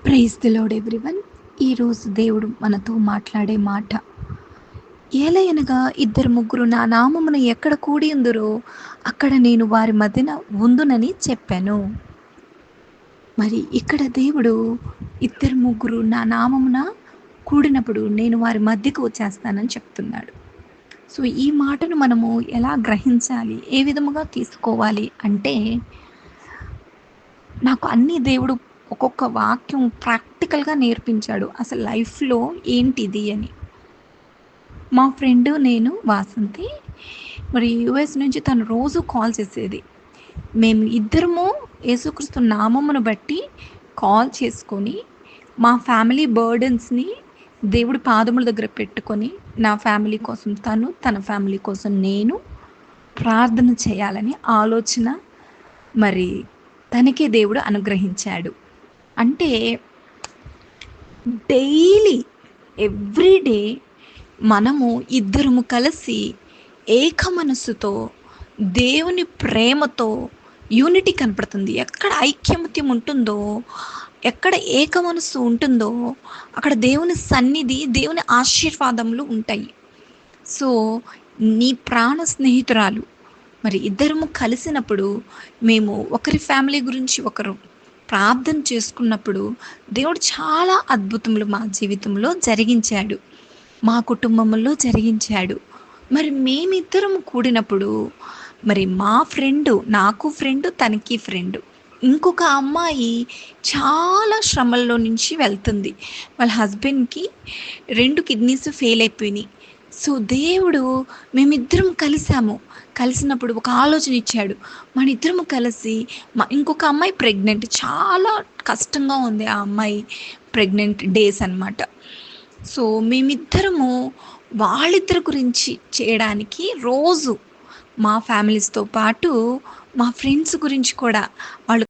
Praise the lord everyone. ఈరోజు దేవుడు మనతో మాట్లాడే మాట, ఏలయనగా ఇద్దరు ముగ్గురు నా నామమున ఎక్కడ కూడి ఉందురో అక్కడ నేను వారి మధ్యన ఉందునని చెప్పాను. మరి ఇక్కడ దేవుడు ఇద్దరు ముగ్గురు నా నామమున కూడినప్పుడు నేను వారి మధ్యకు వచ్చేస్తానని చెప్తున్నాడు. సో ఈ మాటను మనము ఎలా గ్రహించాలి, ఏ విధముగా తీసుకోవాలి అంటే, నాకు అన్నీ దేవుడు ఒక్కొక్క వాక్యం ప్రాక్టికల్గా నేర్పించాడు. అసలు లైఫ్లో ఏంటిది అని. మా ఫ్రెండ్ నేను వాసంతి, మరి యుఎస్ నుంచి తను రోజు కాల్ చేసేది. మేము ఇద్దరము యేసుక్రీస్తు నామమును బట్టి కాల్ చేసుకొని మా ఫ్యామిలీ బర్డెన్స్ని దేవుడి పాదముల దగ్గర పెట్టుకొని, నా ఫ్యామిలీ కోసం తను, తన ఫ్యామిలీ కోసం నేను ప్రార్థన చేయాలని ఆలోచన మరి తనకే దేవుడు అనుగ్రహించాడు. అంటే డైలీ ఎవ్రీడే మనము ఇద్దరము కలిసి ఏక మనస్సుతో దేవుని ప్రేమతో యూనిటీ కనపడుతుంది. ఎక్కడ ఐక్యమత్యం ఉంటుందో, ఎక్కడ ఏక మనస్సు ఉంటుందో అక్కడ దేవుని సన్నిధి, దేవుని ఆశీర్వాదములు ఉంటాయి. సో నీ ప్రాణ స్నేహితురాలు మరి ఇద్దరము కలిసినప్పుడు, మేము ఒకరి ఫ్యామిలీ గురించి ఒకరు ప్రార్థన చేసుకున్నప్పుడు దేవుడు చాలా అద్భుతములు మా జీవితంలో జరిగించాడు, మా కుటుంబంలో జరిగించాడు. మరి మేమిద్దరము కూడినప్పుడు, మరి మా ఫ్రెండు, నాకు ఫ్రెండు, తనకి ఫ్రెండు, ఇంకొక అమ్మాయి చాలా శ్రమల్లో నుంచి వెళ్తుంది. వాళ్ళ హస్బెండ్కి 2 కిడ్నీస్ ఫెయిల్ అయిపోయినాయి. సో దేవుడు మేమిద్దరం కలిసినప్పుడు ఒక ఆలోచన ఇచ్చాడు. మన ఇద్దరము కలిసి ఇంకొక అమ్మాయి ప్రెగ్నెంట్, చాలా కష్టంగా ఉంది ఆ అమ్మాయి ప్రెగ్నెంట్ డేస్ అన్నమాట. సో మేమిద్దరము వాళ్ళిద్దరి గురించి చేయడానికి రోజు మా ఫ్యామిలీస్తో పాటు మా ఫ్రెండ్స్ గురించి కూడా, వాళ్ళు